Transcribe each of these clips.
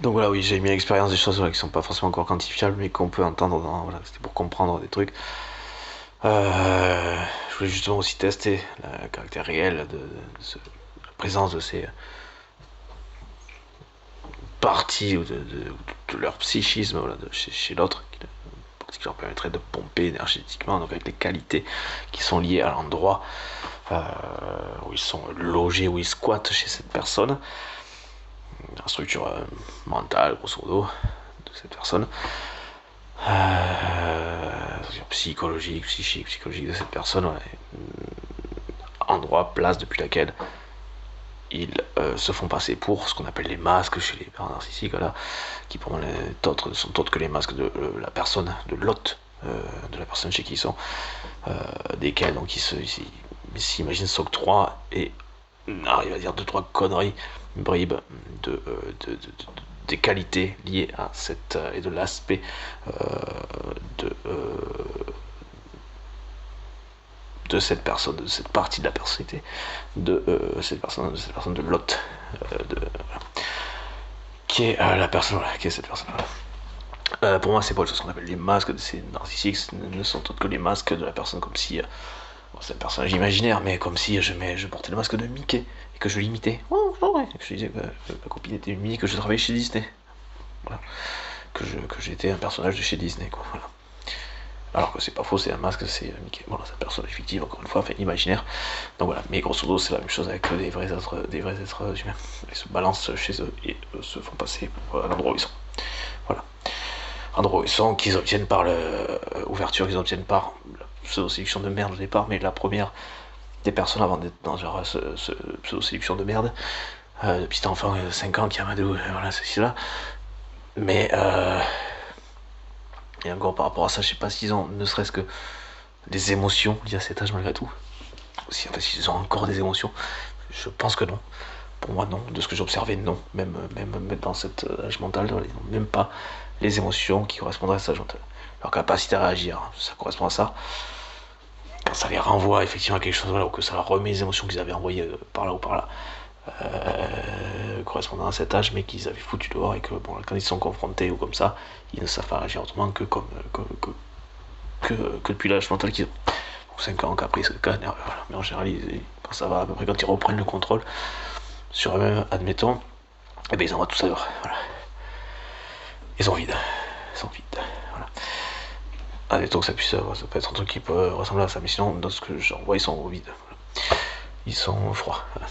Donc voilà, oui, j'ai mis l'expérience des choses voilà, qui sont pas forcément encore quantifiables, mais qu'on peut entendre dans, voilà, c'était pour comprendre des trucs. Je voulais justement aussi tester le caractère réel la présence de ces parties ou de leur psychisme voilà, chez l'autre, ce qui leur permettrait de pomper énergétiquement, donc avec les qualités qui sont liées à l'endroit où ils sont logés, où ils squattent chez cette personne, la structure mentale, grosso modo, de cette personne, psychologique, psychique, psychologique de cette personne, ouais. Endroit, place depuis laquelle ils se font passer pour ce qu'on appelle les masques chez les parents narcissiques, voilà, qui pour moi sont autres que les masques de la personne, de l'hôte, de la personne chez qui ils sont, desquels donc ils s'imaginent s'octroient et arrivent à dire deux trois conneries, bribes des qualités liées à cette et de l'aspect de de cette personne, de cette partie de la personnalité, de cette personne de l'hôte, voilà, qui est la personne, voilà, qui est cette personne. Pour moi, c'est pas ce qu'on appelle les masques de ces narcissiques, ne sont autres que les masques de la personne, comme si bon, c'est un personnage imaginaire, mais comme si je portais le masque de Mickey et que je l'imitais. Oh, oh, ouais. Que je disais que ma copine était une Mickey, que je travaillais chez Disney. Voilà. Que j'étais un personnage de chez Disney, quoi. Voilà. Alors que c'est pas faux, c'est un masque, c'est Mickey. Voilà, c'est un personnage fictif, encore une fois, enfin imaginaire. Donc voilà, mais grosso modo, c'est la même chose avec des vrais êtres humains. Ils se balancent chez eux et se font passer pour l'endroit où ils sont. Voilà. Endroit où ils sont, qu'ils obtiennent par l'ouverture, qu'ils obtiennent par la pseudo-sélection de merde au départ, mais la première des personnes avant d'être dans genre ce pseudo-sélection de merde. Le petit enfant de 5 ans qui a Amadou, voilà, ceci là. Mais et encore par rapport à ça, je sais pas s'ils ont ne serait-ce que des émotions liées à cet âge malgré tout. Si en fait s'ils ont encore des émotions, je pense que non. Pour moi non, de ce que j'ai observé non. Même dans cet âge mental, ils n'ont même pas les émotions qui correspondraient à cet âge mental. Leur capacité à réagir, ça correspond à ça. Quand ça les renvoie effectivement à quelque chose, voilà, ou que ça leur remet les émotions qu'ils avaient envoyées par là ou par là, correspondant à cet âge, mais qu'ils avaient foutu dehors et que bon, quand ils sont confrontés ou comme ça, ils ne savent pas réagir autrement que que depuis l'âge mental qu'ils ont. Donc 5 ans qu'après c'est le cas, voilà. Mais en général, quand ça va à peu près, quand ils reprennent le contrôle sur eux-mêmes, admettons, et bien ils envoient tout ça dehors. Voilà. Ils sont vides. Ils sont vides. Voilà. Admettons que ça puisse, ça peut être un truc qui peut ressembler à ça, mais sinon, dans ce que j'en vois, ils sont vides. Voilà. Ils sont froids. Voilà.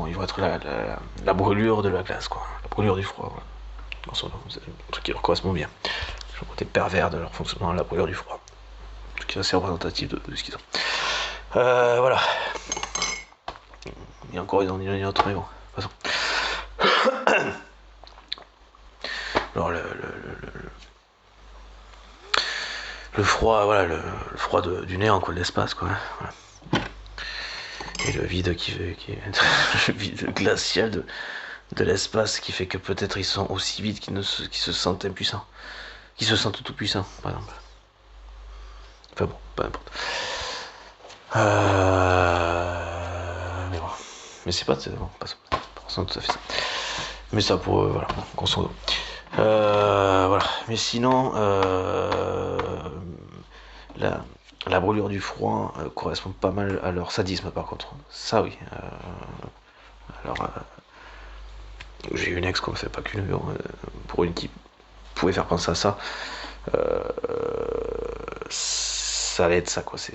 Ils vont être la brûlure de la glace, quoi. La brûlure du froid. Voilà. C'est un truc qui leur correspond bien. Le côté pervers de leur fonctionnement, la brûlure du froid. Un truc qui est assez représentatif de ce qu'ils ont. Voilà. Il y a encore une autre, mais bon, de toute façon. Alors le froid, voilà, le froid du néant, quoi, de l'espace, quoi. Voilà. Et le vide qui est le vide glacial de l'espace qui fait que peut-être ils sont aussi vides qu'ils se sentent impuissants. Qu'ils se sentent tout puissants, par exemple. Enfin bon, peu importe. Mais bon. Mais c'est pas bon, pas forcément tout à fait ça. Mais ça pour voilà, grosso modo. Voilà. Mais sinon, la, la brûlure du froid correspond pas mal à leur sadisme par contre. Ça oui. Alors j'ai eu une ex, comme c'est pas qu'une, pour une qui pouvait faire penser à ça. Euh, ça allait être ça quoi. C'est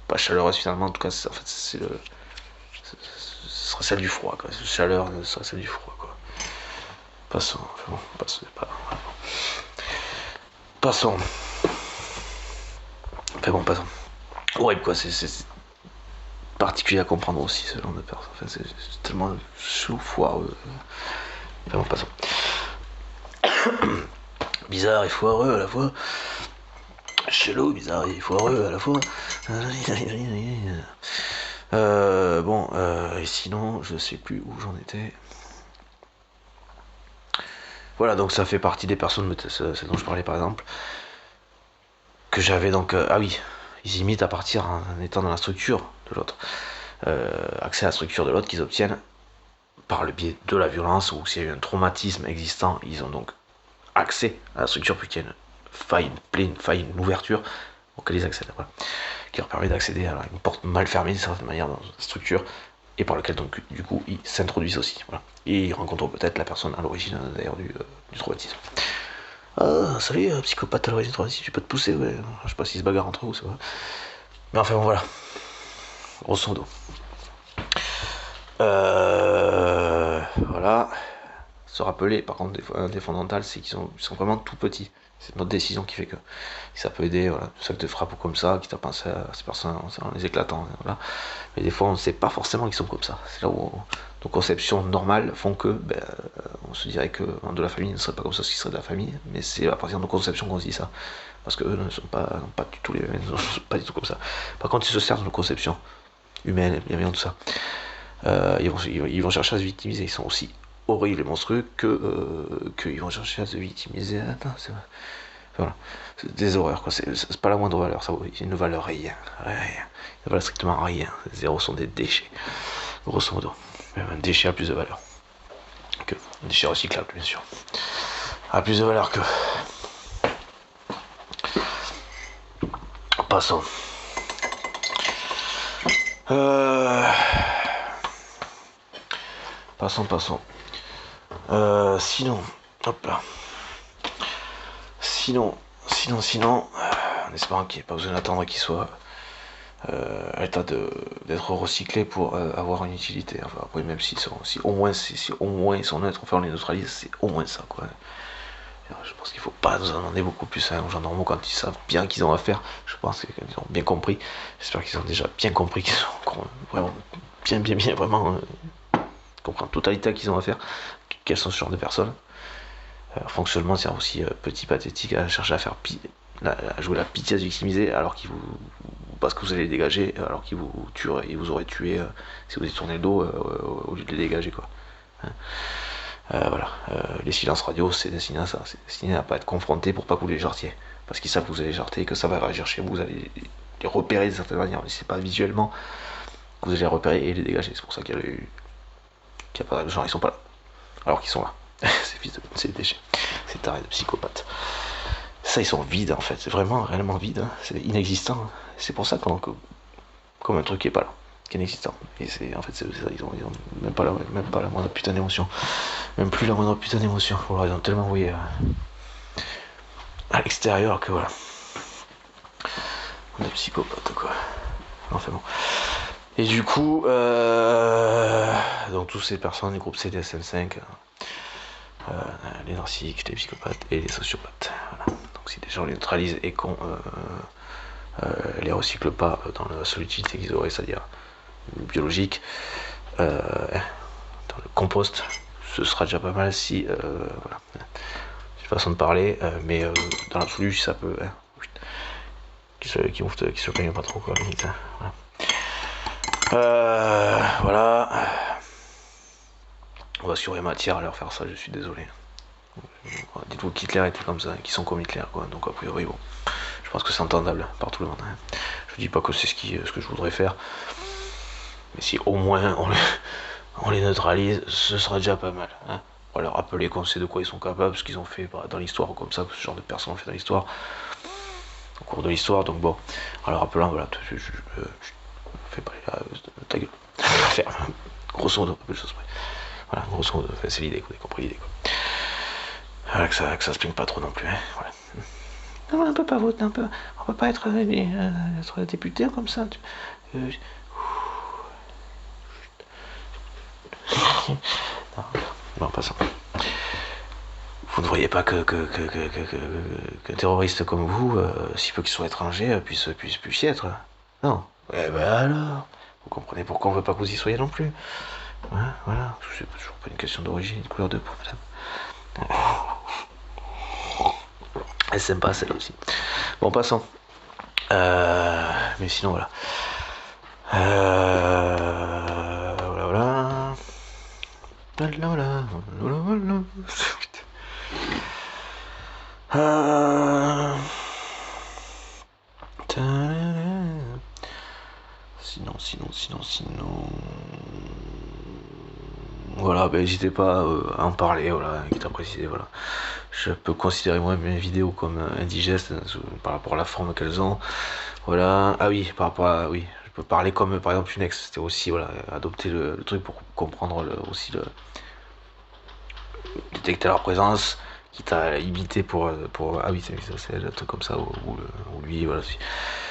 pas chaleureux finalement. En tout cas, en fait c'est le ce sera celle du froid quoi. Chaleur ce sera celle du froid quoi. Passons. Enfin bon, passons. Passons. Enfin bon, passons. Horrible quoi. C'est particulier à comprendre aussi ce genre de personne. Enfin, c'est tellement chelou, foireux. Enfin bon, passons. Bizarre et foireux à la fois. Chelou, bizarre et foireux à la fois. Bon, et sinon, je sais plus où j'en étais. Voilà, donc ça fait partie des personnes, c'est dont je parlais par exemple, que j'avais donc. Ah oui, ils imitent à partir en étant dans la structure de l'autre. Accès à la structure de l'autre qu'ils obtiennent par le biais de la violence ou s'il y a eu un traumatisme existant, ils ont donc accès à la structure puisqu'il y a une faille, une plaie, une faille, une ouverture auquel ils accèdent, voilà, qui leur permet d'accéder à une porte mal fermée d'une certaine manière dans la structure et par lequel donc du coup ils s'introduisent aussi, voilà. Et ils rencontrent peut-être la personne à l'origine d'ailleurs du traumatisme. Ah, salut, psychopathe à l'origine du traumatisme, tu peux te pousser, ouais. Je sais pas s'ils se bagarrent entre eux, c'est vrai. Mais enfin bon, voilà. Grosso modo. Voilà. Se rappeler, par contre, des fondamentales, c'est qu'ils sont vraiment tout petits. C'est notre décision qui fait que ça peut aider, voilà, ça que te frappe ou comme ça, qui t'a pensé à ces personnes en les éclatant, voilà. Mais des fois, on ne sait pas forcément qu'ils sont comme ça. C'est là où nos conceptions normales font que, on se dirait que de la famille ne serait pas comme ça, ce qui serait de la famille, mais c'est à partir de nos conceptions qu'on se dit ça. Parce qu'eux ne sont pas du tout les mêmes, ils ne sont pas du tout comme ça. Par contre, ils se servent de nos conceptions humaines, bienveillantes, tout ça. Ils vont chercher à se victimiser, ils sont aussi horribles et monstrueux qu'ils vont chercher à se victimiser. Attends, c'est voilà, c'est des horreurs quoi. C'est pas la moindre valeur, ça ne valent rien, rien. Ils ne valent strictement rien. Les zéros sont des déchets, grosso modo. Même un déchet a plus de valeur que un déchet recyclable, bien sûr. A plus de valeur que. Passons. Passons. Sinon, hop là. Sinon, en espérant qu'il n'y ait pas besoin d'attendre qu'il soit à l'état d'être recyclé pour avoir une utilité. Enfin, après, même si au moins ils sont neutres, enfin on les neutralise, c'est au moins ça, quoi. Je pense qu'il ne faut pas nous en demander beaucoup plus aux gens normaux quand ils savent bien qu'ils ont à faire. Je pense qu'ils ont bien compris. J'espère qu'ils ont déjà bien compris qu'ils sont vraiment bien vraiment comprendre totalité qu'ils ont à faire, quels sont ce genre de personnes. Fonctionnement, c'est aussi petit pathétique à chercher à faire à jouer la pitié à se victimiser alors qu'il vous parce que vous allez les dégager alors qu'il vous tuerait, il vous aurait tué si vous y tournez le dos au lieu de les dégager quoi. Hein. Voilà, les silences radio c'est destiné à ça, c'est destiné à pas être confronté pour pas que vous les jartiez parce qu'ils savent que vous allez jarter, que ça va réagir chez vous, vous allez les repérer d'une certaine manière, mais c'est pas visuellement que vous allez les repérer et les dégager, c'est pour ça qu'il y a pas de gens, ils sont pas là alors qu'ils sont là. C'est des déchets, c'est taré de psychopathes. Ça, ils sont vides en fait, c'est vraiment réellement vide, hein. C'est inexistant. C'est pour ça comme un truc qui est pas là, qui est inexistant. Et c'est en fait, c'est ça, ils ont même pas la moindre putain d'émotion, même plus la moindre putain d'émotion. Voilà, ils ont tellement envoyé à l'extérieur que voilà, on est psychopathes quoi. Enfin bon. Et du coup, donc toutes ces personnes du groupe CDSM5. Les narcissiques, les psychopathes et les sociopathes. Voilà. Donc si des gens les neutralisent et qu'on les recycle pas dans la seule utilité qu'ils auraient, c'est-à-dire biologique, dans le compost, ce sera déjà pas mal si voilà. C'est une façon de parler, mais dans l'absolu ça peut qui se plaignent pas trop quoi, limite, hein. Voilà. On va sur les matières à leur faire ça, je suis désolé. Dites-vous qu'Hitler était comme ça, qu'ils sont comme Hitler, quoi. Donc a priori, bon, je pense que c'est entendable par tout le monde. Hein. Je dis pas que c'est ce que je voudrais faire, mais si au moins on les neutralise, ce sera déjà pas mal. Hein. On va leur rappeler qu'on sait de quoi ils sont capables, ce qu'ils ont fait dans l'histoire, comme ça, que ce genre de personnes ont fait dans l'histoire, au cours de l'histoire. Donc bon, en leur rappelant, voilà, je fais pas ta gueule, ferme, grosso modo, peu de choses près. Voilà, grosso modo, c'est l'idée, vous avez compris l'idée, quoi. Voilà, que ça se plaigne pas trop non plus, hein, voilà. Non, on peut pas voter, on peut pas être député comme ça. Non, pas ça. Vous ne voyez pas qu'un terroriste comme vous, si peu qu'il soit étranger, puisse y être. Non. Eh ben alors, vous comprenez pourquoi on veut pas que vous y soyez non plus. Hein, voilà, c'est toujours pas une question d'origine, de couleur de peau, madame. Elle s'aime pas celle-là aussi. Bon, passons. Mais sinon, voilà. Voilà. Sinon. Voilà, ben, n'hésitez pas à en parler, voilà, quitte à préciser, voilà. Je peux considérer moi mes vidéos comme indigestes par rapport à la forme qu'elles ont. Voilà. Ah oui, par rapport à. Oui, je peux parler comme par exemple une ex. C'était aussi, voilà, adopter le truc pour comprendre aussi le. Détecter leur présence, quitte à imiter pour. Ah oui, c'est le truc comme ça, où lui, voilà.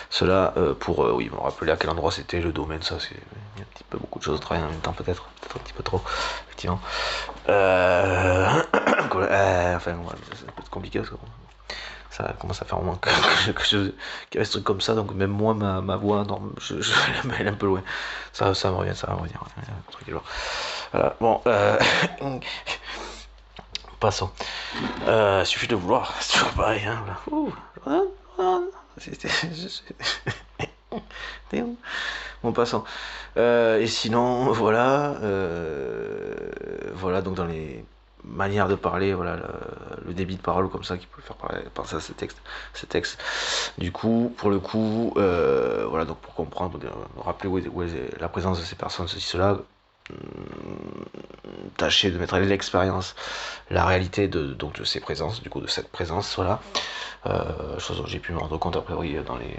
Cela pour, oui, me rappeler à quel endroit c'était le domaine, ça, c'est. Il y a un petit peu beaucoup de choses à travailler en même temps, peut-être un petit peu trop, effectivement. Enfin, ouais, c'est un peu compliqué parce que ça commence à faire un moment qu'il y avait ce truc comme ça, donc même moi, ma voix, non, elle est un peu loin. Ça me revient, ça va revenir. Voilà, bon, passons. Suffit de vouloir, c'est toujours pareil, hein, voilà. Bon, passons. Et sinon, voilà, voilà, donc dans les manières de parler, voilà, le débit de parole comme ça qui peut faire penser à ces textes. Du coup, pour le coup, voilà, donc pour comprendre, rappeler où est la présence de ces personnes, ceci, cela, tâcher de mettre à l'expérience la réalité donc de ces présences, du coup de cette présence, voilà, chose dont j'ai pu me rendre compte a priori dans les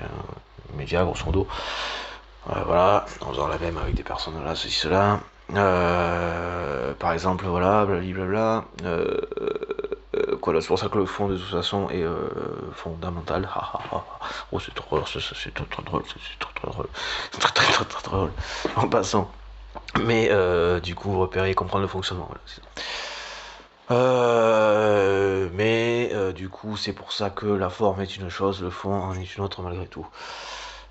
médias, grosso modo. Voilà, en faisant la même avec des personnes là, ceci, cela. Par exemple, voilà, blablabla. Quoi, c'est pour ça que le fond de toute façon est fondamental. Oh, c'est trop drôle, c'est trop drôle, c'est trop drôle. Très drôle. En passant. Mais du coup, repérer et comprendre le fonctionnement. Voilà, c'est ça. Mais du coup, c'est pour ça que la forme est une chose, le fond en est une autre malgré tout.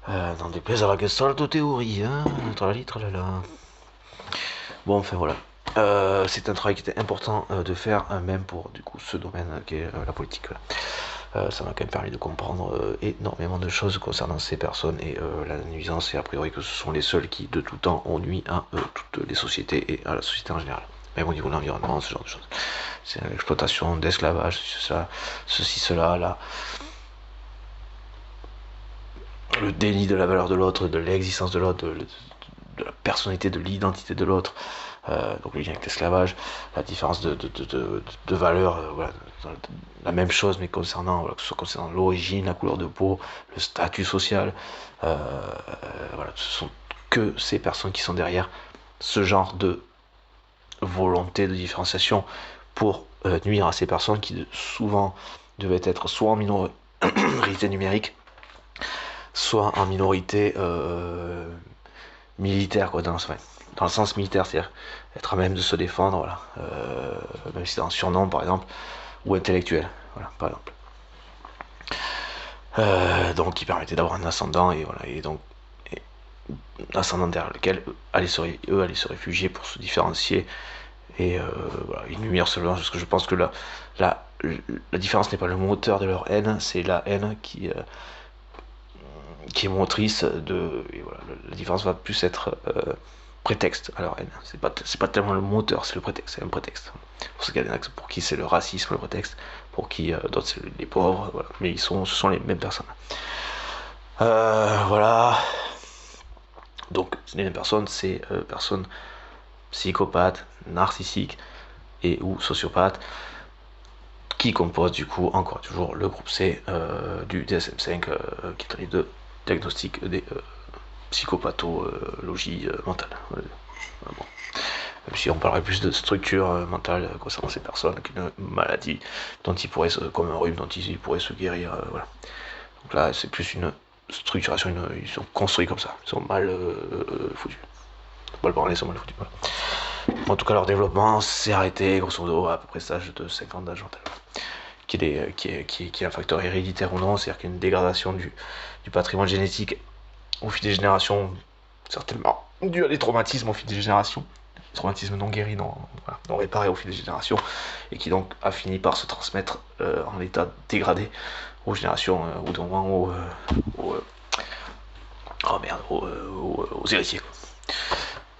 N'en déplaise à la gestalt théorie, hein, tralali tralala. Bon, enfin voilà. C'est un travail qui était important de faire, même pour du coup ce domaine qui est la politique. Ça m'a quand même permis de comprendre énormément de choses concernant ces personnes et la nuisance, et a priori que ce sont les seuls qui de tout temps ont nui à toutes les sociétés et à la société en général. Même au niveau de l'environnement, ce genre de choses. C'est l'exploitation d'esclavage, ceci, cela, là. Le déni de la valeur de l'autre, de l'existence de l'autre, de la personnalité, de l'identité de l'autre, donc le lien avec l'esclavage, la différence de valeur, voilà, la même chose, mais concernant, voilà, que ce soit concernant l'origine, la couleur de peau, le statut social, voilà, ce sont que ces personnes qui sont derrière ce genre de volonté de différenciation pour nuire à ces personnes qui souvent devaient être soit en minorité numérique, soit en minorité militaire, quoi, dans le sens militaire, c'est-à-dire être à même de se défendre, voilà, même si c'est un surnom par exemple, ou intellectuel, voilà, par exemple. Donc qui permettait d'avoir un ascendant, et voilà, et donc un ascendant derrière lequel eux allaient se réfugier pour se différencier et voilà, une lumière seulement, parce que je pense que la différence n'est pas le moteur de leur haine, c'est la haine qui est motrice de. Et voilà, la différence va plus être prétexte à leur haine. C'est pas tellement le moteur, c'est le prétexte, c'est un prétexte. Pour ceux qui pour qui c'est le racisme le prétexte, pour qui d'autres c'est les pauvres, voilà. Mais ce sont les mêmes personnes. Voilà. Donc les mêmes personnes, c'est personnes psychopathes, narcissiques et ou sociopathes qui composent du coup encore toujours le groupe C du DSM-5 qui traite de diagnostic des psychopathologies mentales. Voilà. Bon. Même si on parlerait plus de structure mentale concernant ces personnes qu'une maladie dont ils pourraient comme un rhume dont ils pourraient se guérir. Voilà. Donc là, c'est plus une structuration, ils sont construits comme ça, ils sont mal foutus. Mal parlés, ils sont mal foutus. Voilà. En tout cas, leur développement s'est arrêté grosso modo à peu près l'âge de 5 ans d'âge mental. Qui est un facteur héréditaire ou non, c'est-à-dire qu'il y a une dégradation du patrimoine génétique au fil des générations, certainement dû à des traumatismes au fil des générations, des traumatismes non guéris, non réparés au fil des générations, et qui donc a fini par se transmettre en état dégradé aux générations, au bout d'un moment, aux héritiers.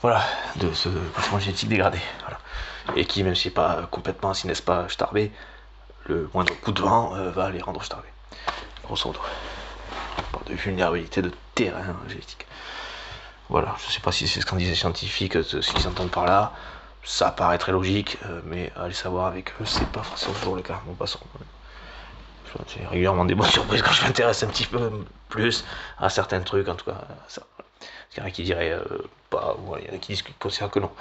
Voilà, de ce patrimoine génétique dégradé. Voilà. Et qui, même si c'est pas complètement, si n'est-ce pas, starbé, le moindre coup de vent va les rendre starbés. Grosso modo. De vulnérabilité de terrain génétique. Voilà, je sais pas si c'est ce qu'en disent les scientifiques, ce qu'ils entendent par là. Ça paraît très logique, mais allez savoir avec eux, c'est pas forcément toujours le cas. Bon, passons. J'ai régulièrement des bonnes surprises quand je m'intéresse un petit peu plus à certains trucs, en tout cas. Ça. Il y en a qui diraient pas, ou il y en a qui disent qu'ils considèrent que non.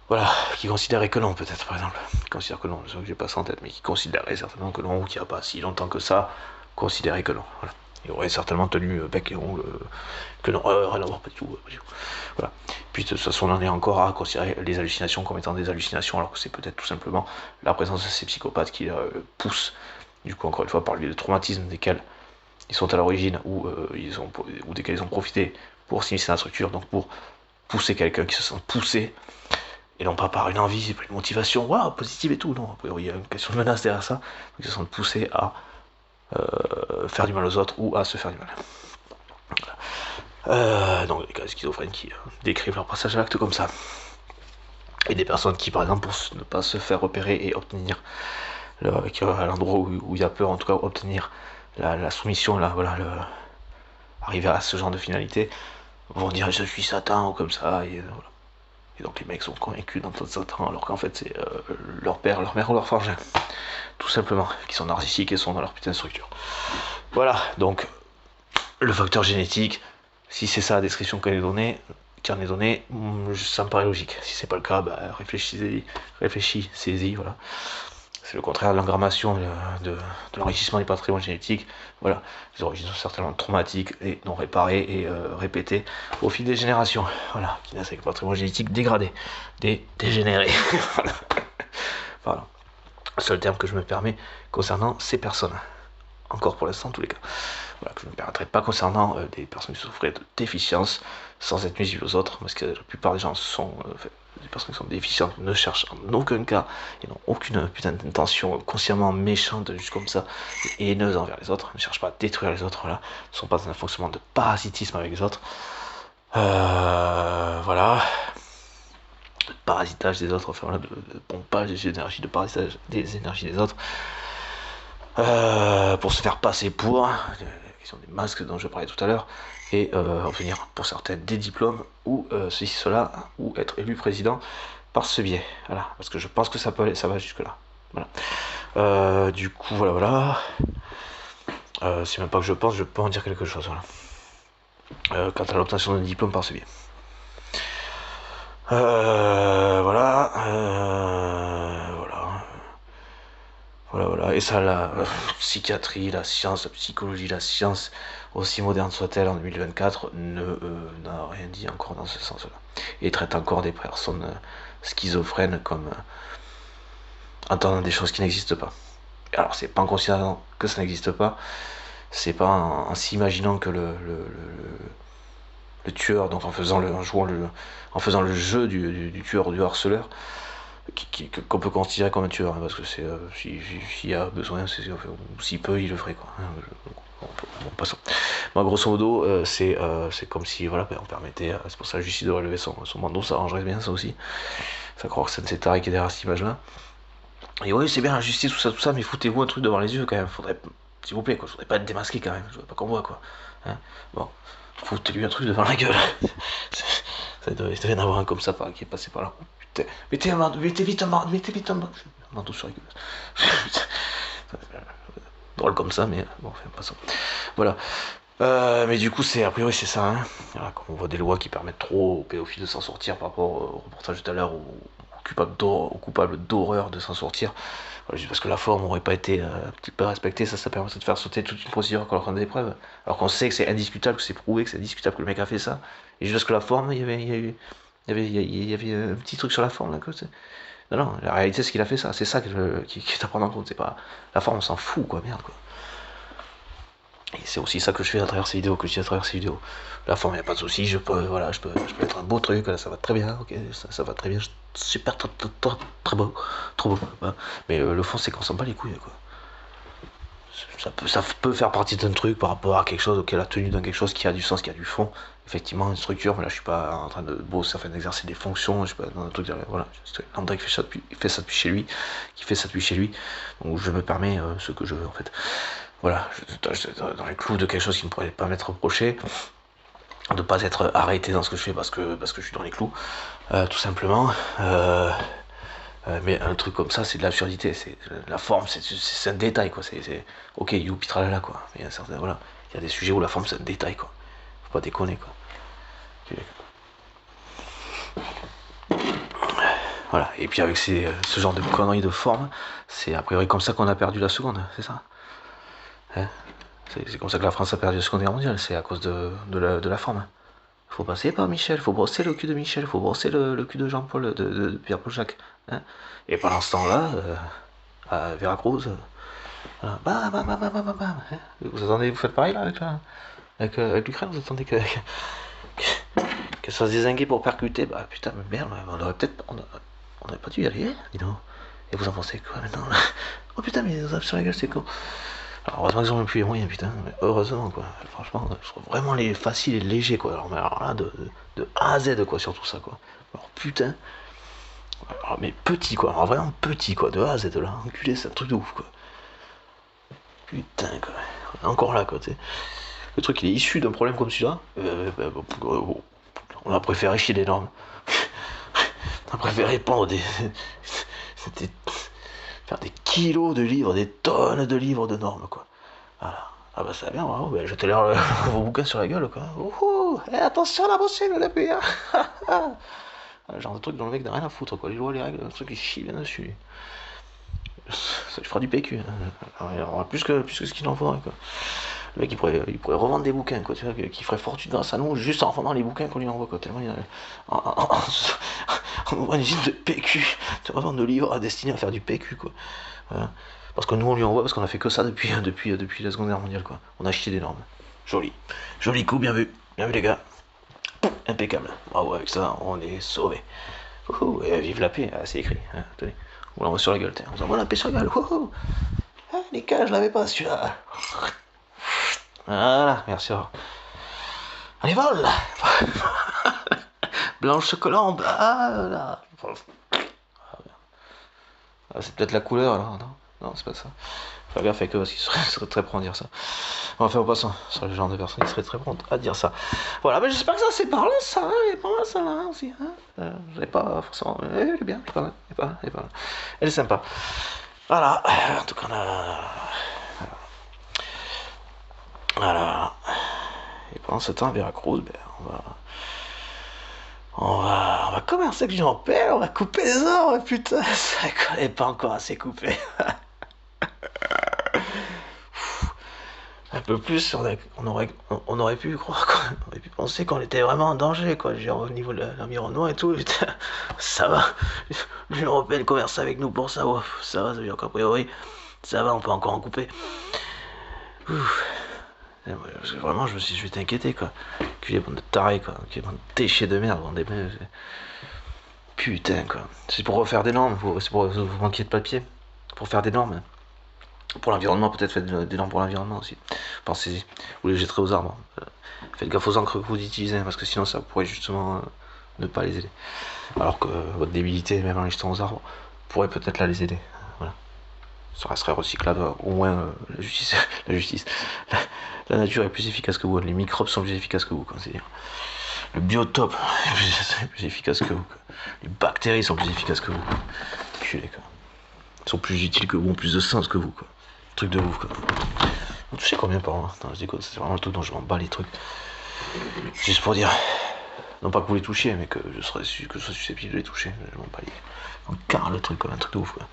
Voilà, qui considéraient que non, peut-être, par exemple. Qui considèrent que non, je sais que j'ai pas ça en tête, mais qui considéraient certainement que non, ou qui a pas si longtemps que ça, considéraient que non. Voilà. Ils auraient certainement tenu bec et ongle que non, rien à voir, pas du tout, pas du tout. Voilà. Puis de toute façon, on en est encore à considérer les hallucinations comme étant des hallucinations, alors que c'est peut-être tout simplement la présence de ces psychopathes qui poussent, du coup, encore une fois, par le biais de traumatismes desquels ils sont à l'origine, ou desquels ils ont profité pour s'initier la structure, donc pour pousser quelqu'un qui se sent poussé, et non pas par une envie, une motivation positive et tout, non, il y a une question de menace derrière ça, donc ils se sentent poussés à faire du mal aux autres ou à se faire du mal. Donc des cas schizophrènes qui décrivent leur passage à l'acte comme ça. Et des personnes qui, par exemple, pour ne pas se faire repérer et obtenir, à l'endroit où il y a peur, en tout cas obtenir la soumission, là, voilà, arriver à ce genre de finalité, vont dire je suis Satan ou comme ça, et voilà. Et donc les mecs sont convaincus d'entendre Satan, alors qu'en fait c'est leur père, leur mère ou leur frangin, tout simplement, qui sont narcissiques et sont dans leur putain de structure. Voilà, donc le facteur génétique, si c'est ça la description qui en est donnée, ça me paraît logique. Si c'est pas le cas, réfléchissez-y, voilà. C'est le contraire de l'engrammation, de l'enrichissement du patrimoine génétique. Voilà, les origines sont certainement traumatiques et non réparées et répétées au fil des générations. Voilà, qui naissent avec le patrimoine génétique dégradé, dégénéré. Voilà. Pardon. Seul terme que je me permets concernant ces personnes. Encore pour l'instant, en tous les cas. Voilà, que je ne me permettrai pas concernant des personnes qui souffraient de déficience sans être nuisibles aux autres, parce que la plupart des gens sont des personnes qui sont déficientes, ne cherchent en aucun cas et n'ont aucune putain d'intention consciemment méchante, juste comme ça, et haineuse envers les autres, ne cherchent pas à détruire les autres, voilà, ne sont pas dans un fonctionnement de parasitisme avec les autres. Voilà. De parasitage des autres, enfin voilà, de pompage des énergies, de parasitage des énergies des autres. Pour se faire passer pour la question des masques dont je parlais tout à l'heure, et obtenir pour certains des diplômes ou ceci cela, ou être élu président par ce biais. Voilà, parce que je pense que ça va jusque là. Voilà. Du coup, voilà. C'est même pas que je pense, je peux en dire quelque chose. Voilà. Quant à l'obtention d'un diplôme par ce biais. Voilà. Voilà. Et ça, la psychiatrie, la science, la psychologie, la science, aussi moderne soit-elle en 2024, n'a rien dit encore dans ce sens-là. Et traite encore des personnes schizophrènes comme entendant des choses qui n'existent pas. Alors, c'est pas en considérant que ça n'existe pas, c'est pas en s'imaginant que le tueur, donc en faisant le jeu du tueur ou du harceleur, qu'on peut considérer comme un tueur, hein, parce que c'est s'il y a besoin, ou s'il peut, il le ferait, quoi. Bon, passons. Moi, grosso modo, c'est comme si, voilà, on permettait, c'est pour ça la justice de relever son bandeau, ça arrangerait bien ça aussi. Ça croire que c'est Tarek qui est derrière cette image-là. Et oui, c'est bien la justice, tout ça, mais foutez-vous un truc devant les yeux quand même, faudrait, s'il vous plaît, quoi, faudrait pas être démasqué quand même, je veux pas qu'on voit, quoi. Hein, bon, foutez-lui un truc devant la gueule. Il devait y en avoir un comme ça qui est passé par là. Putain, mettez vite un manteau sur la gueule. Drôle comme ça, mais bon, enfin, passons. Voilà. Mais du coup, a priori, c'est ça. Hein. Voilà, comme on voit des lois qui permettent trop aux pédophiles de s'en sortir par rapport au reportage tout à l'heure, aux coupables d'horreur de s'en sortir. Voilà, juste parce que la forme n'aurait pas été un petit peu respectée, ça permet de faire sauter toute une procédure quand on a des preuves. Alors qu'on sait que c'est indiscutable, que c'est prouvé, que c'est indiscutable que le mec a fait ça. Et juste parce que la forme, il y avait un petit truc sur la forme là. Non, la réalité c'est qu'il a fait ça. C'est ça qui est à prendre en compte. C'est pas la forme, on s'en fout quoi, merde quoi. Et c'est aussi ça que je fais à travers ces vidéos, La forme, il n'y a pas de souci, je peux être un beau truc, là, ça va très bien, ok, ça va très bien, super, très beau, trop beau. Hein. Mais le fond, c'est qu'on s'en bat les couilles, quoi. Ça peut faire partie d'un truc par rapport à quelque chose, auquel la tenue d'un quelque chose qui a du sens, qui a du fond. Effectivement, une structure, mais là, je suis pas en train de bosser, enfin, d'exercer des fonctions, je suis pas dans un truc derrière, voilà. C'est lambda qui fait ça depuis chez lui, donc je me permets ce que je veux, en fait. Voilà, dans les clous de quelque chose qui ne pourrait pas m'être reproché. de pas être arrêté dans ce que je fais parce que je suis dans les clous, tout simplement. Mais un truc comme ça, c'est de l'absurdité. C'est la forme, c'est un détail, quoi. C'est ok, youpi tralala, quoi. Mais il y a certains, voilà, il y a des sujets où la forme c'est un détail, quoi. Faut pas déconner, quoi. Voilà. Et puis avec ce genre de conneries de forme, c'est a priori comme ça qu'on a perdu la seconde, c'est ça. Hein, c'est comme ça que la France a perdu la Seconde Guerre mondiale. C'est à cause de la forme. Faut passer par Michel, faut brosser le cul de Michel, faut brosser le cul de Jean-Paul, de Pierre-Paul Jacques. Hein. Et pendant ce temps-là, à Veracruz, voilà, bam, bam, bam, bam, bam, bam, hein. Vous attendez, vous faites pareil là avec l'Ukraine, vous attendez que ça se désinguer pour percuter, bah putain, mais merde, on aurait peut-être, on aurait pas dû y aller, dis donc. Et vous en pensez quoi maintenant? Oh putain, mais ils nous ont sur la gueule, c'est con. Alors, heureusement qu'ils ont même plus les moyens, putain, mais heureusement, quoi. Franchement, je trouve vraiment les faciles et légers, quoi. Alors là, de A à Z, quoi, sur tout ça, quoi. Alors, putain. Alors, mais petit, quoi. Alors, vraiment petit, quoi. De A à Z, là. Enculé, c'est un truc de ouf, quoi. Putain, quoi. On est encore là, quoi, tu sais. Le truc, il est issu d'un problème comme celui-là. On a préféré chier des normes. On a préféré prendre faire des kilos de livres, des tonnes de livres de normes, quoi. Voilà. Ah bah ça va bien, bravo, bah, jetez-leur vos bouquins sur la gueule, quoi. Attention la bossine, le pire. Genre de truc dont le mec n'a rien à foutre, quoi. Les lois, les règles, le truc il chie bien dessus. Ça lui fera du PQ. Hein. Il y aura plus que ce qu'il en faudrait, quoi. Le mec il pourrait revendre des bouquins, quoi, tu vois, qui ferait fortune grâce à nous, juste en revendant les bouquins qu'on lui envoie, quoi. Tellement il y a. On ouvre une usine de PQ, de revendre de livres destinés à faire du PQ, quoi. Voilà. Parce que nous on lui envoie parce qu'on a fait que ça depuis la Seconde Guerre mondiale, quoi. On a acheté des normes. Joli. Joli coup, bien vu. Bien vu les gars. Impeccable. Bravo, avec ça, on est sauvés. Et vive la paix, ah, c'est écrit. Hein, tenez. On l'envoie sur la gueule, on vous envoie la paix sur la gueule. Ah, les gars, je l'avais pas celui-là. Voilà, merci. Allez, vole. Blanche colombe. Ah là. Ah, c'est peut-être la couleur alors, non? Non, c'est pas ça. Faut faire gaffe avec eux parce qu'ils seraient très prêts à dire ça. Enfin, en passant, sur le genre de personnes qui seraient très prêtes à dire ça. Voilà, mais j'espère que ça c'est parlant, ça, elle est pas mal, ça, là, aussi. Hein, je l'ai pas forcément. Elle est bien, elle est pas mal, elle est pas mal. Elle est sympa. Voilà, en tout cas, on a. Voilà. Et pendant ce temps, à Veracruz, ben, on va commercer avec Jean-Père, on va couper les arbres, putain, ça n'est pas encore assez coupé. Un peu plus, on aurait pu croire, quoi. On aurait pu penser qu'on était vraiment en danger, quoi. Genre au niveau de l'environnement et tout, putain, ça va. L'Union Européenne commerce avec nous pour ça, ouais. Ça va, ça veut dire qu'a priori, ça va, on peut encore en couper. Ouf. Parce que vraiment, je suis inquiété, quoi. Que les bandes de tarés, quoi. Que les bandes de déchets de merde, bandes des. Putain, quoi. C'est pour refaire des normes, c'est pour vous manquer de papier. Pour faire des normes. Pour l'environnement, peut-être faites des normes pour l'environnement aussi. Pensez-y. Vous les jetterez aux arbres. Faites gaffe aux encres que vous utilisez, parce que sinon ça pourrait justement ne pas les aider. Alors que votre débilité, même en les jetant aux arbres, pourrait peut-être la les aider. Voilà. Ça serait recyclable, au moins la justice. La nature est plus efficace que vous, les microbes sont plus efficaces que vous, quand c'est dire. Le biotope est plus efficace que vous. Quoi. Les bactéries sont plus efficaces que vous. Culé, quoi. Ils sont plus utiles que vous, ont plus de sens que vous, quoi. Truc de ouf, quoi. Vous touchez combien par an? Non, je dis quoi, c'est vraiment le truc dont je m'en bats les trucs. Juste pour dire, non pas que vous les touchiez, mais que je sois susceptible de les toucher. Je m'en bats les. On carre le truc, quoi, un truc de ouf, quoi.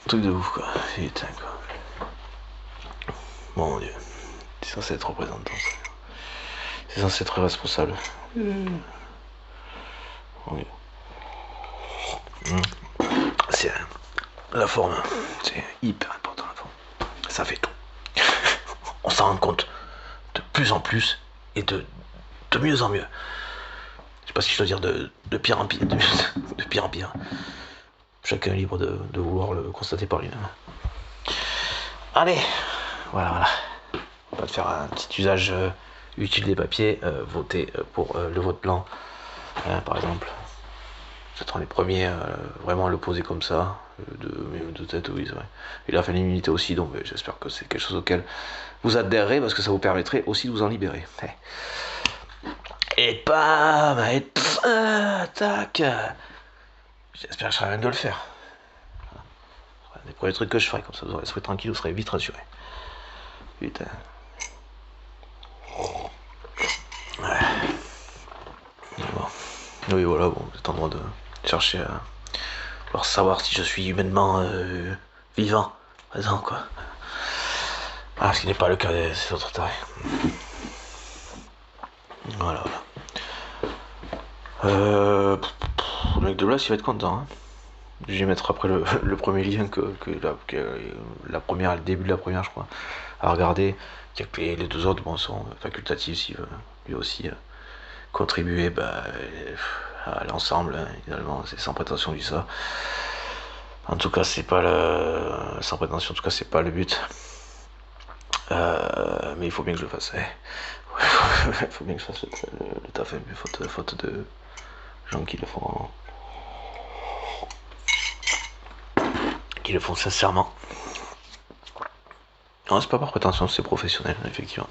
Un truc de ouf, quoi. Putain, quoi. Mon dieu. C'est censé être représentant, ça. C'est censé être responsable. Oui. C'est la forme. C'est hyper important, la forme. Ça fait tout. On s'en rend compte de plus en plus et de mieux en mieux. Je sais pas si je dois dire de pire en pire. De pire en pire. Chacun est libre de vouloir le constater par lui-même. Allez, voilà. On va te faire un petit usage utile des papiers. Voter pour le vote blanc, par exemple. Vous êtes les premiers vraiment à le poser comme ça. De tête, oui, c'est vrai. Et la fin de l'immunité aussi, donc j'espère que c'est quelque chose auquel vous adhérerez parce que ça vous permettrait aussi de vous en libérer. Et bam, et tac. J'espère que je serai même de le faire. C'est des premiers trucs que je ferai, comme ça vous serez tranquille, vous serez vite rassuré. Putain. Ouais. Bon. Oui, voilà, bon, vous êtes en droit de chercher à pouvoir savoir si je suis humainement vivant, présent, quoi. Ah, ce qui n'est pas le cas des autres tarés. Voilà, voilà. Le mec de Blas, il va être content, hein. Je vais mettre après le premier lien que la première, le début de la première, je crois, à regarder. Les deux autres, bon, sont facultatifs s'il veut lui aussi contribuer à l'ensemble, hein, évidemment, c'est sans prétention du ça. En tout cas, c'est pas sans prétention, en tout cas, c'est pas le but. Mais il faut bien que je le fasse. Il faut bien que je fasse le taf, mais faute de gens qui le font sincèrement. Non, c'est pas par prétention, c'est professionnel, effectivement.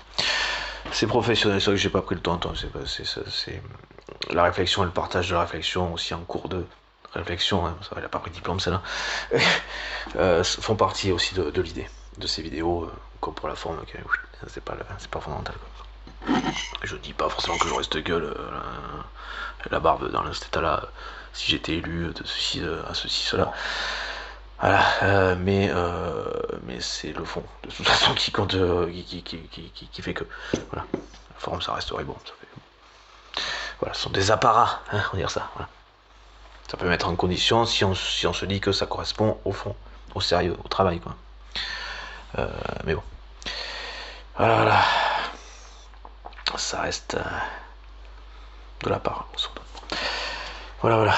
C'est professionnel, c'est vrai que j'ai pas pris le temps. C'est la réflexion et le partage de la réflexion aussi en cours de réflexion, hein, ça, il a pas pris de diplôme, celle-là, font partie aussi de l'idée de ces vidéos, comme pour la forme, okay, c'est pas fondamental, quoi. Je dis pas forcément que je reste gueule, la barbe dans cet état-là, si j'étais élu de ceci, à ceci, cela. Voilà, mais c'est le fond, de toute façon, qui compte, qui fait que, voilà, la forme, ça resterait bon. Ça fait... Voilà, ce sont des apparats, hein, on va dire ça, voilà. Ça peut mettre en condition si on se dit que ça correspond au fond, au sérieux, au travail, quoi. Mais bon. Voilà. Ça reste de la part. Voilà, voilà.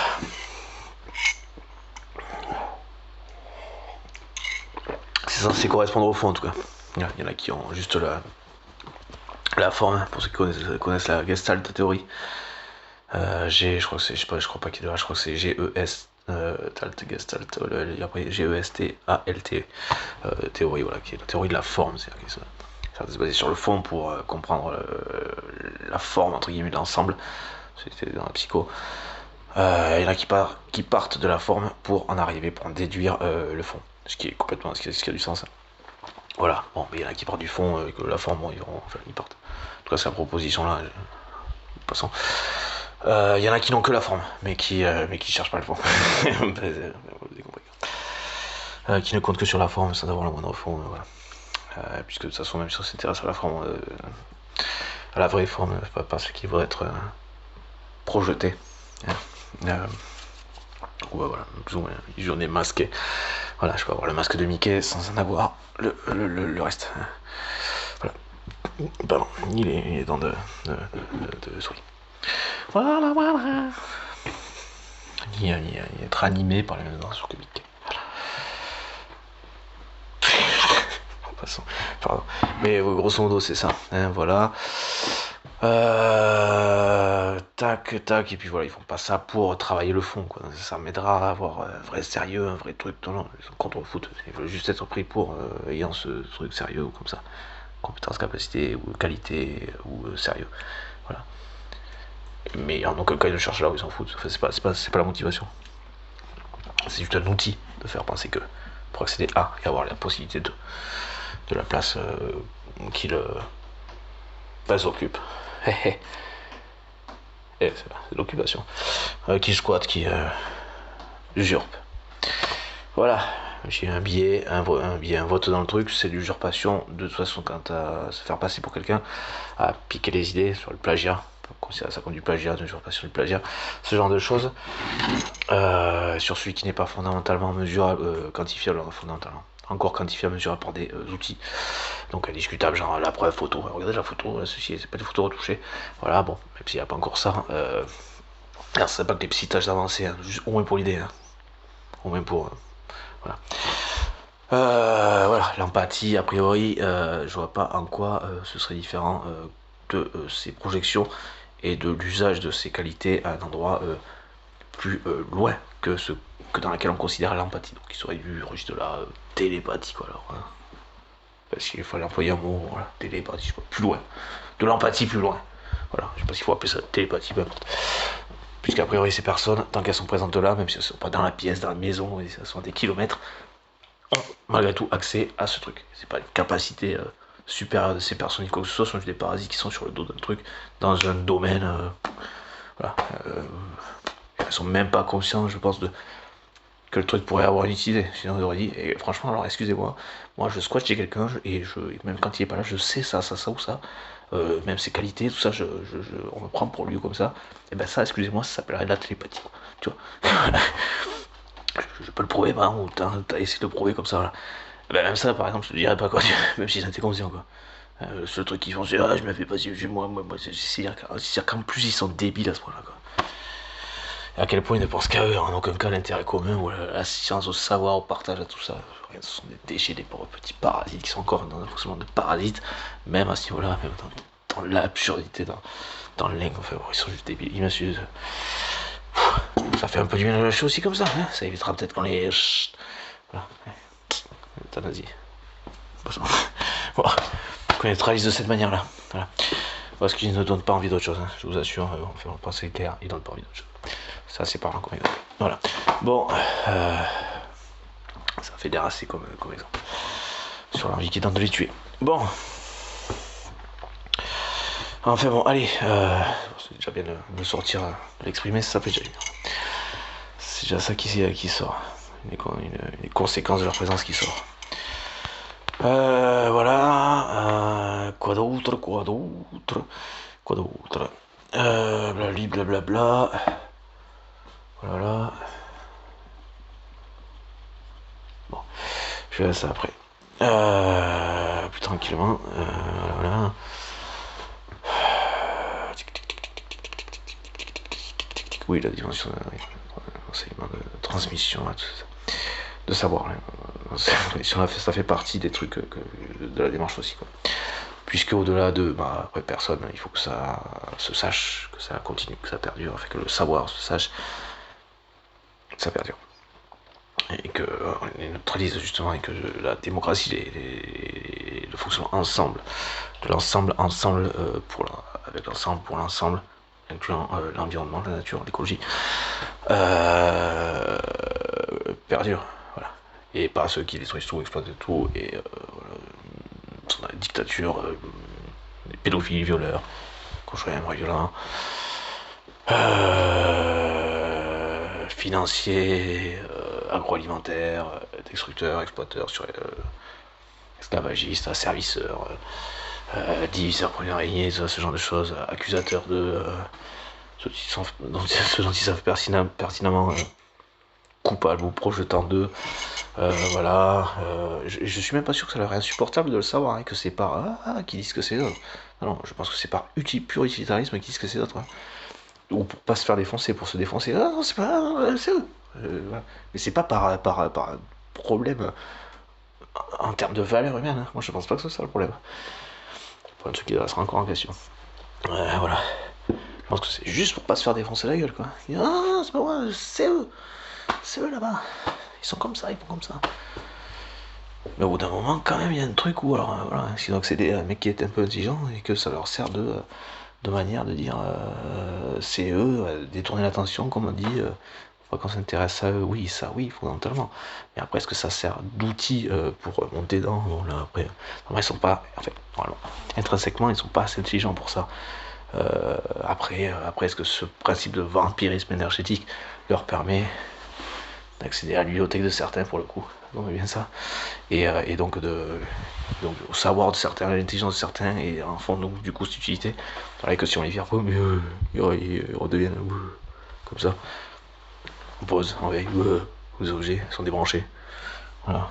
C'est censé correspondre au fond, en tout cas. Il y en a qui ont juste la forme, pour ceux qui connaissent la Gestalt théorie. Je crois que c'est, je crois pas qu'il y ait de là, je crois que c'est GES. Gestalt, après GESTALT, théorie, voilà, qui est la théorie de la forme, c'est-à-dire que ça se baser sur le fond pour comprendre la forme, entre guillemets, de l'ensemble, c'était dans la psycho. Il y en a qui partent de la forme pour en arriver, pour en déduire le fond, ce qui est complètement, ce qui a du sens. Voilà, bon, mais il y en a qui partent du fond, que la forme, bon, ils partent. En tout cas, c'est la proposition là, passons. Il y en a qui n'ont que la forme, mais qui cherchent pas le fond. Vous avez compris. Qui ne comptent que sur la forme sans avoir le moindre fond, voilà. Puisque de toute façon, même si on s'intéresse à la forme, à la vraie forme, pas ce qui va être projeté. Voilà, plus ou moins, une journée masquée. Voilà, je peux avoir le masque de Mickey sans en avoir le reste. Voilà. Pardon, il est temps de souris. Voilà, voilà. Il être animé par les mêmes instructions que Mickey. Passons. Pardon. Mais grosso modo, c'est ça. Hein, voilà. Tac, et puis voilà, ils font pas ça pour travailler le fond, quoi. Ça m'aidera à avoir un vrai sérieux, un vrai truc. Non, ils sont contre le foot. Ils veulent juste être pris pour ayant ce truc sérieux ou comme ça. Compétence, capacité, ou qualité, ou sérieux. Voilà. Mais en aucun cas ils ne cherchent là où ils s'en foutent. Enfin, c'est pas la motivation. C'est juste un outil de faire penser que pour accéder à et avoir la possibilité de la place qu'ils occupent. C'est l'occupation. Qui squatte, qui usurpe. Voilà. J'ai un billet, un vote dans le truc, c'est l'usurpation. De toute façon, quand à se faire passer pour quelqu'un, à piquer les idées sur le plagiat, considérer ça comme du plagiat, de l'usurpation du plagiat, ce genre de choses, sur celui qui n'est pas fondamentalement mesurable, quantifiable fondamentalement. Encore quantifiable, mesurable par des outils. Donc indiscutable, genre la preuve photo. Regardez la photo, ceci, c'est pas des photos retouchées. Voilà, bon, même s'il n'y a pas encore ça. Alors, c'est pas que des petits tâches d'avancée, hein, juste au moins pour l'idée. Hein. Au moins pour. Voilà. Voilà, l'empathie, a priori, je vois pas en quoi ce serait différent de ces projections et de l'usage de ces qualités à un endroit plus loin que dans lequel on considère l'empathie. Donc il serait du registre de la télépathie, quoi, alors. Hein. Parce qu'il fallait employer un mot, voilà, télépathie, je sais pas, plus loin. De l'empathie plus loin. Voilà, je sais pas s'il faut appeler ça télépathie, peu importe. Puisqu'a priori, ces personnes, tant qu'elles sont présentes là, même si elles ne sont pas dans la pièce, dans la maison, et elles sont à des kilomètres, ont malgré tout accès à ce truc. C'est pas une capacité supérieure de ces personnes, ni quoi que ce soit, ce sont des parasites qui sont sur le dos d'un truc, dans un domaine. Voilà. Elles sont même pas conscientes, je pense, que le truc pourrait avoir une utilité. Sinon, ils auraient dit, et franchement, alors excusez-moi, moi je squatte chez quelqu'un, et même quand il est pas là, je sais ça ou ça, même ses qualités, tout ça, on me prend pour lui comme ça. Et ben ça, excusez-moi, ça s'appellerait de la télépathie. Tu vois. Je peux le prouver, par exemple, ou t'as essayé de le prouver comme ça, voilà. Ben même ça, par exemple, je te dirais pas quoi, même si j'étais conscient, quoi. Le seul truc qu'ils font, c'est ah, je me fais pas si moi, c'est qu'en plus ils sont débiles à ce point-là, quoi. Et à quel point ils ne pensent qu'à eux, en aucun cas l'intérêt commun, ou la science, au savoir, au partage, à tout ça. Ce sont des déchets, des pauvres petits parasites qui sont encore dans un fonctionnement de parasites, même à ce niveau-là, même dans l'absurdité, dans l'inc, enfin, bon, ils sont juste débiles, ils m'excusent. Ça fait un peu du bien de lâcher aussi comme ça, hein. Ça évitera peut-être qu'on les. Voilà. Euthanasie. Bon, qu'on les trahisse de cette manière-là. Voilà. Parce qu'ils ne donnent pas envie d'autre chose, hein. Je vous assure, on pense c'est clair, ils donnent pas envie d'autre chose. Ça, c'est parlant comme exemple. Voilà. Bon, ça fait déracer comme exemple. Sur l'envie qui tente de les tuer. Bon. Enfin bon, allez. C'est déjà bien de sortir, de l'exprimer, ça fait déjà bien. C'est déjà ça qui sort. Une conséquence de leur présence qui sort. Voilà. Quoi d'autre. Blablabla. Voilà. Bon, je vais ça après. Plus tranquillement. Voilà. Oui, la dimension d'enseignement, de transmission, tout ça. De savoir. Ça fait partie des trucs de la démarche aussi, quoi. Puisque au-delà de après personne, il faut que ça se sache, que ça continue, que ça perdure, fait que le savoir se sache, que ça perdure. Et que on neutralise justement, et que la démocratie, le fonctionnement ensemble, de l'ensemble ensemble avec l'ensemble pour l'ensemble, incluant l'environnement, la nature, l'écologie, perdure. Voilà. Et pas ceux qui détruisent tout, exploitent tout, et sont dans la dictature, les pédophiles, violeurs, conjoints violents, financiers, agroalimentaires, destructeurs, exploiteurs, esclavagistes, asservisseurs, diviseurs, première lignée, ce genre de choses, accusateurs de ceux dont ils savent pertinemment coupables ou projetant d'eux. Voilà. Je suis même pas sûr que ça leur est insupportable de le savoir, hein, que c'est par qui disent que c'est eux. Non, je pense que c'est par pur utilitarisme qui disent que c'est d'autres. Hein. Ou pour pas se faire défoncer, pour se défoncer. Ah non, c'est pas, c'est eux. Voilà. Mais c'est pas par problème en termes de valeur humaine. Hein. Moi, je pense pas que c'est ça le problème. Pour un truc qui sera encore en question. Voilà. Je pense que c'est juste pour pas se faire défoncer la gueule, quoi. Ah, c'est pas moi, c'est eux. C'est eux là-bas. Ils sont comme ça, ils font comme ça. Mais au bout d'un moment, quand même, il y a un truc où, alors, voilà, sinon que c'est des mecs qui étaient un peu intelligents et que ça leur sert de manière de dire c'est eux, détourner l'attention, comme on dit, qu'on s'intéresse à eux, oui, fondamentalement. Mais après, est-ce que ça sert d'outil pour monter dans bon, là, après, ils sont pas, en fait, voilà, intrinsèquement, ils sont pas assez intelligents pour ça. Après, est-ce que ce principe de vampirisme énergétique leur permet d'accéder à la bibliothèque de certains, pour le coup, donc bien ça, et donc au savoir de certains, à l'intelligence de certains, et en fond donc du coup cette utilité, pareil que si on les vire pas, mais ils redeviennent comme ça, on pose, en veille, les objets sont débranchés, voilà.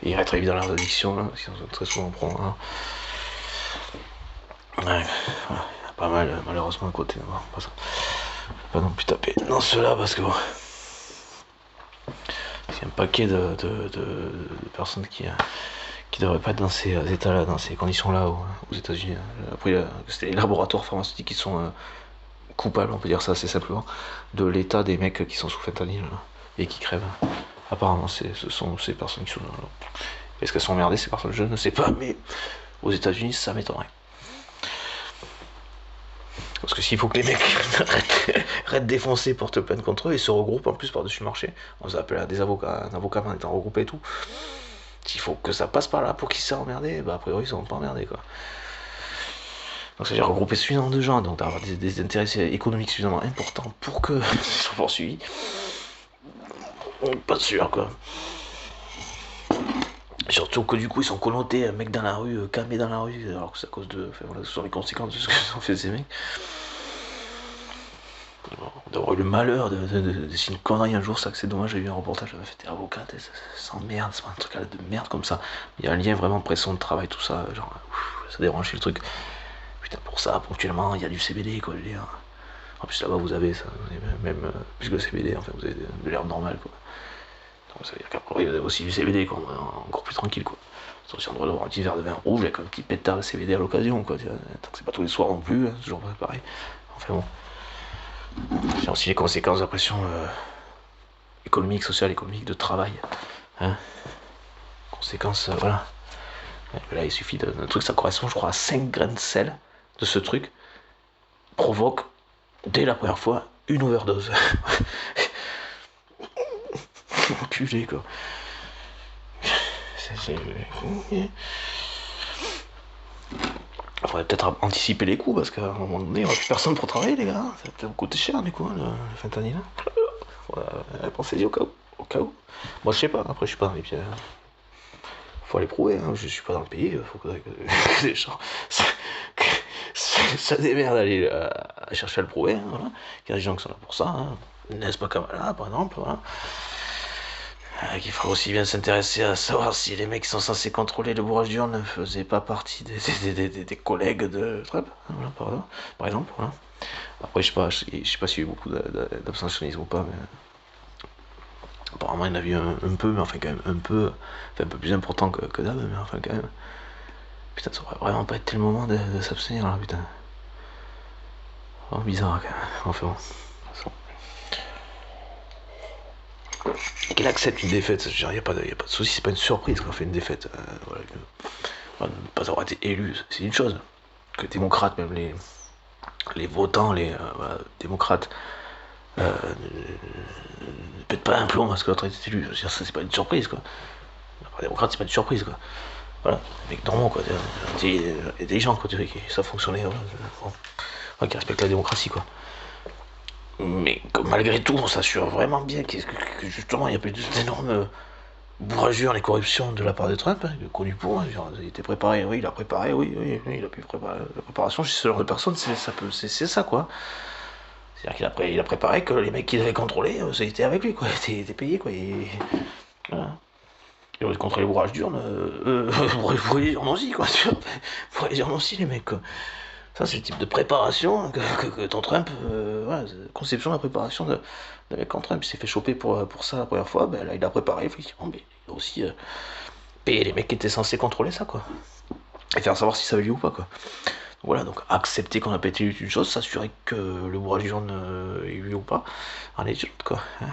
Et ils rétruvent dans leurs addictions, là, parce qu'ils sont très souvent prendre, hein. Ouais, voilà. Pas mal, malheureusement, à côté, non, pas ça. Pas non plus taper dans ceux-là, parce que bon, il y a un paquet de personnes qui devraient pas être dans ces états-là, dans ces conditions-là aux États-Unis. Après, c'est les laboratoires pharmaceutiques qui sont coupables, on peut dire ça assez simplement, de l'état des mecs qui sont sous fentanyl et qui crèvent. Apparemment, ce sont ces personnes qui sont là. Est-ce qu'elles sont emmerdées, ces personnes? Je ne sais pas, mais Aux États-Unis, ça m'étonnerait. Parce que s'il faut que les mecs arrêtent défoncer, portent plainte contre eux et se regroupent en plus par-dessus le marché, on s'appelle à des avocats, un avocat en étant regroupé et tout. S'il faut que ça passe par là pour qu'ils se emmerdés, bah a priori ils seront pas emmerdés quoi. Donc c'est-à-dire regrouper suffisamment de gens, donc d'avoir des intérêts économiques suffisamment importants pour que ils soient poursuivis. Pas sûr quoi. Surtout que du coup ils sont connotés, un mec dans la rue, camé dans la rue, alors que c'est à cause de. Enfin voilà, ce sont les conséquences de ce que ont fait ces mecs. D'avoir eu le malheur de si une connerie un jour, ça que c'est dommage, j'ai vu un reportage, j'avais fait t'es avocate, ça merde, c'est pas un truc de merde comme ça. Il y a un lien vraiment pression de travail, tout ça, genre ça dérange le truc. Putain pour ça, ponctuellement, il y a du CBD quoi, je veux dire. En plus là-bas vous avez ça, même plus que le CBD, enfin vous avez de l'herbe normale quoi. Donc ça veut dire qu'après vous avez aussi du CBD quoi, encore plus tranquille quoi. C'est aussi un droit d'avoir un petit verre de vin rouge avec un petit pétard de CBD à l'occasion quoi, tant que c'est pas tous les soirs non plus, hein, c'est toujours pareil. Enfin bon. Il y a aussi les conséquences de la pression économique, sociale, économique, de travail. Hein, conséquences, voilà. Et là, il suffit d'un truc, ça correspond, je crois, à 5 grains de sel de ce truc, provoque, dès la première fois, une overdose. Enculé, quoi. Il faudrait peut-être anticiper les coûts, parce qu'à un moment donné, il n'y aura plus personne pour travailler, les gars. Ça va peut-être coûter cher, du coup, le fentanyl. Pensez-y au cas où. Au cas où. Moi, je sais pas, après, je suis pas dans les pieds. Faut aller prouver, hein. Je suis pas dans le pays, faut que les gens ça démerde d'aller à chercher à le prouver, hein, voilà. Il y a des gens qui sont là pour ça, hein. N'est-ce pas Kamala, par exemple, voilà. Qu'il faudrait aussi bien s'intéresser à savoir si les mecs qui sont censés contrôler le bourrage d'urne ne faisaient pas partie des collègues de Trump, hein, voilà, par exemple, voilà. Après, je sais pas s'il y a eu beaucoup d'abstentionnisme ou pas, mais apparemment il y en a eu un peu, mais enfin quand même un peu plus important que d'hab, mais enfin quand même. Putain, ça aurait vraiment pas été le moment de s'abstenir là, putain. Oh, bizarre quand même. Enfin bon. Et qu'il accepte une défaite, il n'y a pas de souci, c'est pas une surprise qu'on fait une défaite. Voilà, ne pas avoir été élu, c'est une chose. Que les démocrates, même les votants, les voilà, démocrates, ne pètent pas un plomb parce que l'autre a été élu. Je veux dire, ça, c'est pas une surprise, quoi. Les démocrates, c'est pas une surprise, quoi. Voilà, les mecs normaux, quoi. Des gens, quoi, qui savent fonctionner, voilà, qui respectent la démocratie, quoi. Mais malgré tout, on s'assure vraiment bien que justement, il n'y a pas eu d'énormes bourragures et corruptions de la part de Trump, hein, connu pour, hein, genre, il était préparé, oui, il a préparé, oui, il a pu préparer la préparation chez ce genre de personnes, c'est ça, quoi. C'est-à-dire qu'il a préparé que les mecs qu'il avait contrôlés, ça était avec lui, quoi, il était payé, quoi, et voilà. Et on contrôler les bourrages d'urnes, pour les urnes aussi, quoi, tu vois, pour les urnes aussi, les mecs, quoi. Ça, c'est le type de préparation que ton Trump, voilà, conception de la préparation d'un mec quand Trump s'est fait choper pour ça la première fois, ben là, il a préparé, effectivement, mais il a aussi payé les mecs qui étaient censés contrôler ça, quoi. Et faire savoir si ça avait lieu ou pas, quoi. Donc, voilà, donc accepter qu'on a pété une chose, s'assurer que le bourrage d'urne est eu ou pas, en est une autre, quoi. Hein.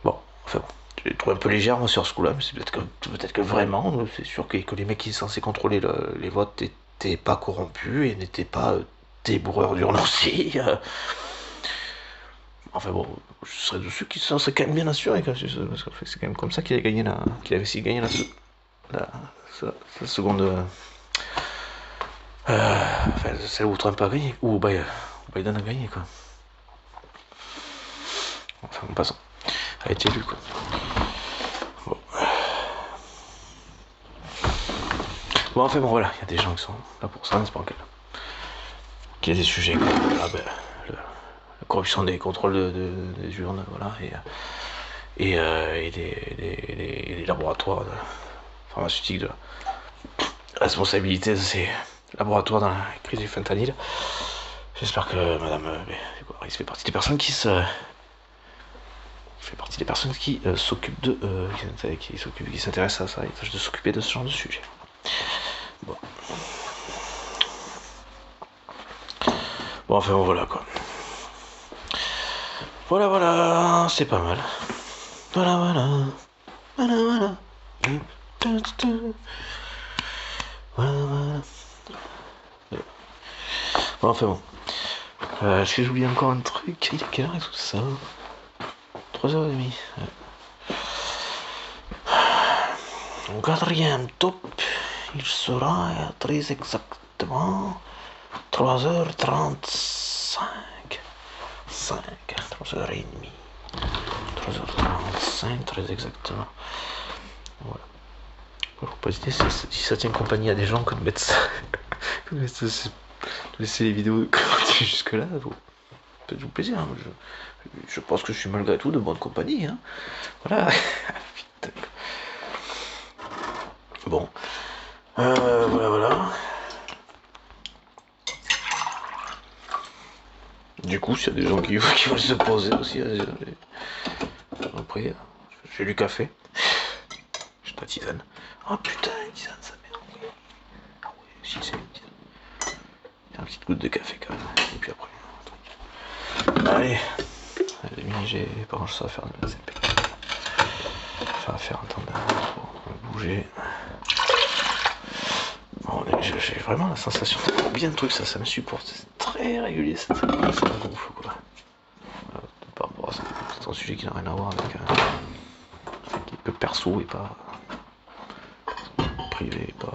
Bon, enfin bon. Je l'ai trouvé un peu légère, moi, sur ce coup-là, mais c'est peut-être que vraiment, c'est sûr que les mecs qui sont censés contrôler les votes n'étaient pas corrompus et n'étaient pas des bourreurs d'urne aussi. Enfin bon, je serais de ceux qui s'en seraient quand même bien assurés, parce que c'est quand même comme ça qu'il avait essayé de gagner la seconde. Enfin, celle où Trump a gagné, ou Biden a gagné, quoi. Enfin, en passant, a été élu, quoi. Bon. Bon, enfin bon, voilà, il y a des gens qui sont là pour ça, n'est-ce pas, qu'il y a des sujets comme la corruption des contrôles des urnes, voilà, et les laboratoires pharmaceutiques de la responsabilité de ces laboratoires dans la crise du fentanyl. J'espère que madame il fait partie des personnes qui s'occupent qui s'intéressent à ça et tâchent de s'occuper de ce genre de sujet. Bon. Bon, enfin bon, voilà, quoi. Voilà, c'est pas mal. Voilà. Voilà, voilà. Bon, enfin bon. Est-ce que j'oublie encore un truc? Il est quelle heure et tout ça? 3h30. Mon quatrième top, il sera très exactement 3h35. 3h30. 3h35, très exactement. Voilà. Faut pas hésiter, si ça tient compagnie à des gens que de mettre ça. de laisser les vidéos continuer jusque-là, faites-vous plaisir. Hein. Je pense que je suis malgré tout de bonne compagnie. Hein. Voilà. Bon. Voilà. Du coup, s'il y a des gens qui veulent se poser aussi, après, j'ai du café. J'ai de la tisane. Oh putain, une tisane, ça merde. Ah ouais, si c'est une tisane. Il y a une petite goutte de café quand même. Et puis après, allez. Les mini-G, par contre, ça va faire de la ZP. Ça va faire un temps de bouger. Bon, j'ai vraiment la sensation de bien de trucs, ça me supporte. C'est très régulier, ça me gonfle quoi. Par rapport à ça, c'est un sujet qui n'a rien à voir avec qui est que perso et pas privé et pas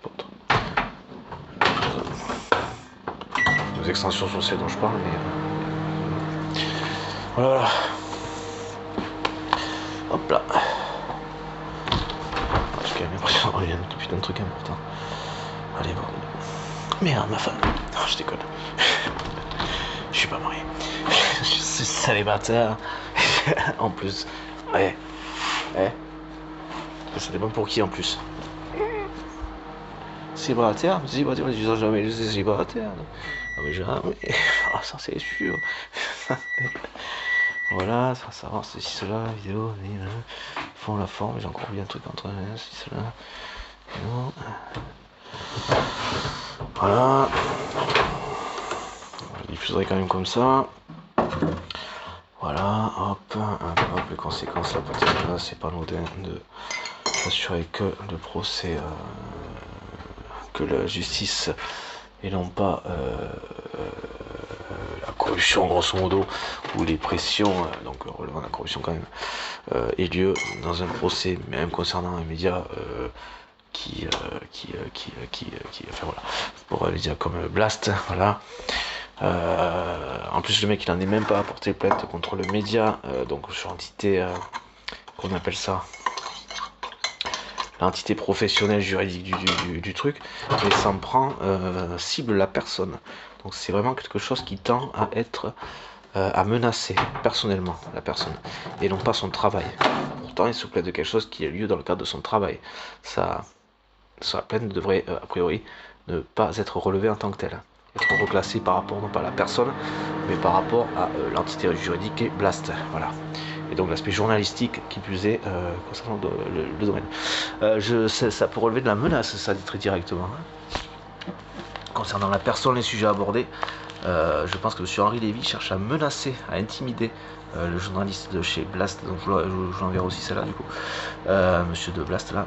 autre. Les extensions sont celles dont je parle, mais voilà. Hop là. J'ai quand même l'impression d'avoir eu un putain de truc important. Allez, bordel. Merde, ma femme. Non, je déconne. Je suis pas marié. Je suis célibataire. En plus. Ouais. Ça dépend pour qui en plus. Célibataire, je dis jamais, je suis célibataire. Ah mais jamais. Ah ça c'est sûr. Voilà, ça va savoir ceci, cela, vidéo, font la forme, j'ai encore bien un truc entre ceci, cela. Non. Voilà. Je diffuserai quand même comme ça. Voilà, hop, les conséquences, la partie là, c'est pas anodin de s'assurer que le procès, que la justice et non pas la corruption grosso modo, ou les pressions, donc relevant de la corruption quand même, ait lieu dans un procès, même concernant un média enfin voilà, pour les dire comme Blast, voilà. En plus le mec il en est même pas à porter plainte contre le média, donc sur l'entité qu'on appelle ça l'entité professionnelle juridique du truc, et s'en prend cible la personne. Donc c'est vraiment quelque chose qui tend à être à menacer personnellement la personne et non pas son travail. Pourtant il se plaint de quelque chose qui a lieu dans le cadre de son travail. Sa plainte devrait a priori ne pas être relevée en tant que telle, être reclassée par rapport non pas à la personne mais par rapport à l'entité juridique et Blast, voilà. Et donc l'aspect journalistique qui plus est concernant le domaine. Ça peut relever de la menace, ça dit très directement. Hein. Concernant la personne, les sujets abordés, je pense que M. Henri Lévy cherche à menacer, à intimider le journaliste de chez Blast, donc je l'enverrai aussi celle-là du coup, monsieur de Blast là,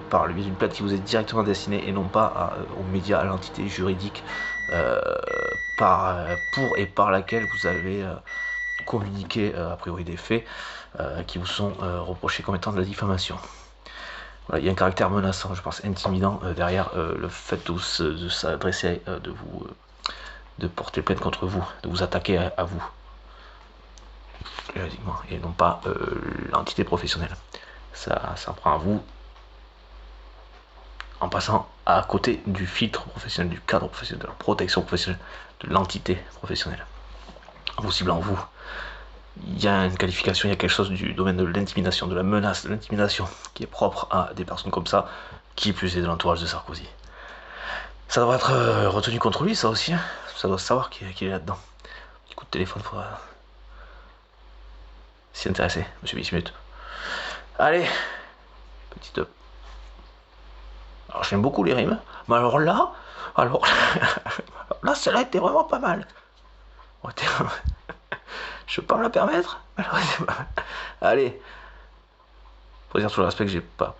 par le biais d'une plainte qui vous est directement destinée et non pas aux médias, à l'entité juridique pour et par laquelle vous avez communiqué a priori des faits qui vous sont reprochés comme étant de la diffamation. Voilà, il y a un caractère menaçant, je pense, intimidant derrière le fait de s'adresser, de porter plainte contre vous, de vous attaquer à vous, juridiquement, et non pas l'entité professionnelle. Ça prend à vous en passant à côté du filtre professionnel, du cadre professionnel, de la protection professionnelle, de l'entité professionnelle. En vous ciblant vous, il y a une qualification, il y a quelque chose du domaine de l'intimidation, de la menace, de l'intimidation, qui est propre à des personnes comme ça, qui plus est de l'entourage de Sarkozy. Ça doit être retenu contre lui, ça aussi, hein. Ça doit se savoir qu'il est là-dedans. Petit coup de téléphone, faudra s'y intéresser, monsieur Bismuth. Allez, petite... Alors j'aime beaucoup les rimes, mais alors là, celle-là était vraiment pas mal. Je peux pas me la permettre. Allez, faut dire tout le respect que j'ai pas.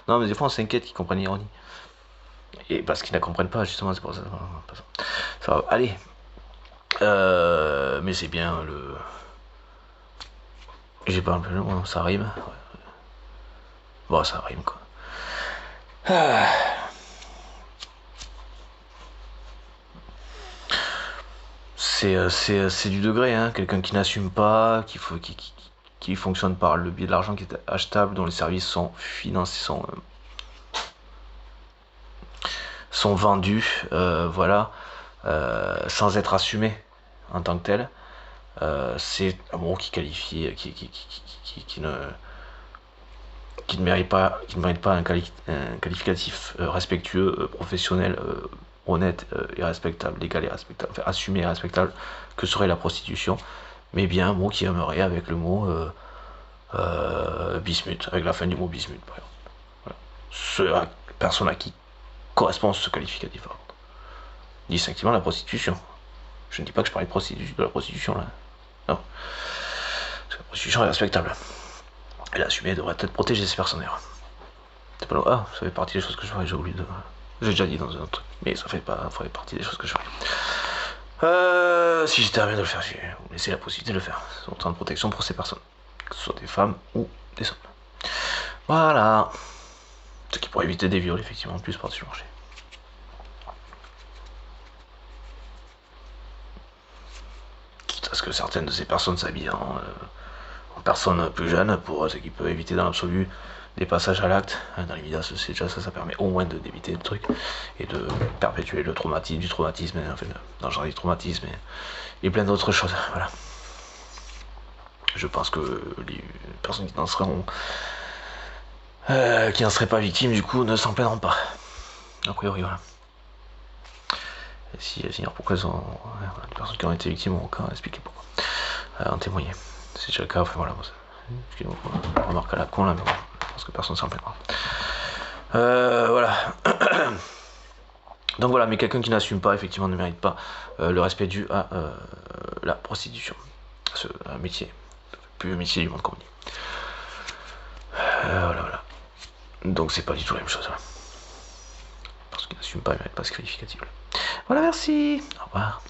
Non, mais des fois on s'inquiète qu'ils comprennent l'ironie. Et parce qu'ils ne la comprennent pas, justement, c'est pour ça. Ça va. Allez. Mais c'est bien le. J'ai pas un peu le mot, ça rime. Ouais. Bon, ça rime quoi. Ah. C'est du degré, hein. Quelqu'un qui n'assume pas, qui fonctionne par le biais de l'argent qui est achetable, dont les services sont financés, sont vendus, voilà, sans être assumés en tant que tel. C'est un mot qui qualifie, qui ne mérite pas, un qualificatif respectueux, professionnel, honnête et respectable, légal et respectable, enfin, assumé et respectable, que serait la prostitution, mais bien un mot qui aimerait avec le mot bismuth, avec la fin du mot bismuth, par exemple. Voilà. Personne à qui correspond ce qualificatif. Distinctement la prostitution. Je ne dis pas que je parlais de la prostitution là. Non. Parce que la prostitution est respectable. Elle assumée devrait être protégée ces personnes. C'est pas ah, ça fait partie des choses que je ferais, j'ai oublié de. J'ai déjà dit dans un autre truc, mais ça fait partie des choses que je ferais. Si j'étais à bien de le faire, j'ai laissé la possibilité de le faire. C'est autant de protection pour ces personnes, que ce soit des femmes ou des hommes. Voilà. Ce qui pourrait éviter des viols, effectivement, en plus par-dessus le marché. Quitte à ce que certaines de ces personnes s'habillent en personnes plus jeunes, pour ce qui peut éviter dans l'absolu des passages à l'acte. Dans l'immédiat, c'est déjà ça permet au moins d'éviter le truc et de perpétuer le traumatisme, enfin, dans le genre du traumatisme et plein d'autres choses. Voilà. Je pense que les personnes qui n'en seraient pas victimes, du coup, ne s'en plaindront pas. A priori, voilà. Et si pourquoi les personnes qui ont été victimes ont aucun expliquer pourquoi. En témoigner. C'est déjà le cas, enfin voilà. Remarque à la con là, mais bon, je pense que personne ne s'en plaindra. Voilà. Donc voilà, mais quelqu'un qui n'assume pas, effectivement, ne mérite pas le respect dû à la prostitution. Un métier. Le plus métier du monde, comme on dit. Voilà. Donc c'est pas du tout la même chose. Parce qu'il n'assume pas, il ne mérite pas ce qualificatif. Voilà, merci. Au revoir.